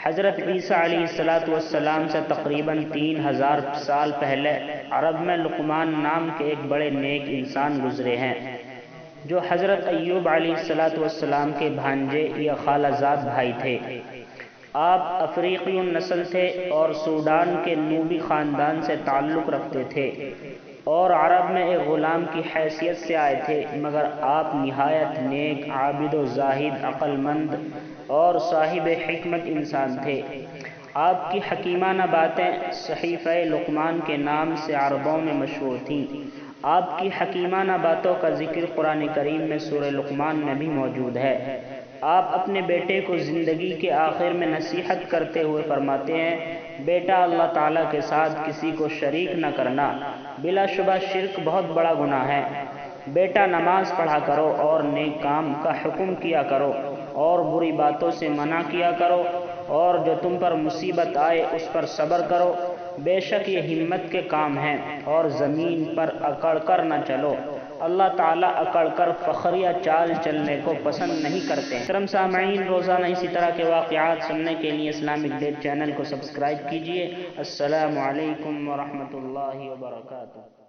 حضرت عیسیٰ علیہ السلام سے تقریباً 3000 سال پہلے عرب میں لقمان نام کے ایک بڑے نیک انسان گزرے ہیں، جو حضرت ایوب علیہ السلام کے بھانجے یا خالہ زاد بھائی تھے۔ آپ افریقی النسل تھے اور سوڈان کے نوبی خاندان سے تعلق رکھتے تھے اور عرب میں ایک غلام کی حیثیت سے آئے تھے، مگر آپ نہایت نیک، عابد و زاہد، عقل مند اور صاحب حکمت انسان تھے۔ آپ کی حکیمانہ باتیں صحیفہ لقمان کے نام سے عربوں میں مشہور تھیں۔ آپ کی حکیمانہ باتوں کا ذکر قرآن کریم میں سورہ لقمان میں بھی موجود ہے۔ آپ اپنے بیٹے کو زندگی کے آخر میں نصیحت کرتے ہوئے فرماتے ہیں، بیٹا، اللہ تعالیٰ کے ساتھ کسی کو شریک نہ کرنا، بلا شبہ شرک بہت بڑا گناہ ہے۔ بیٹا، نماز پڑھا کرو اور نیک کام کا حکم کیا کرو اور بری باتوں سے منع کیا کرو، اور جو تم پر مصیبت آئے اس پر صبر کرو، بے شک یہ ہمت کے کام ہیں، اور زمین پر اکڑ کر نہ چلو، اللہ تعالیٰ اکڑ کر فخریہ چال چلنے کو پسند نہیں کرتے ہیں۔ محترم سامعین، روزانہ اسی طرح کے واقعات سننے کے لیے اسلامک ڈیٹ چینل کو سبسکرائب کیجیے۔ السلام علیکم ورحمۃ اللہ وبرکاتہ۔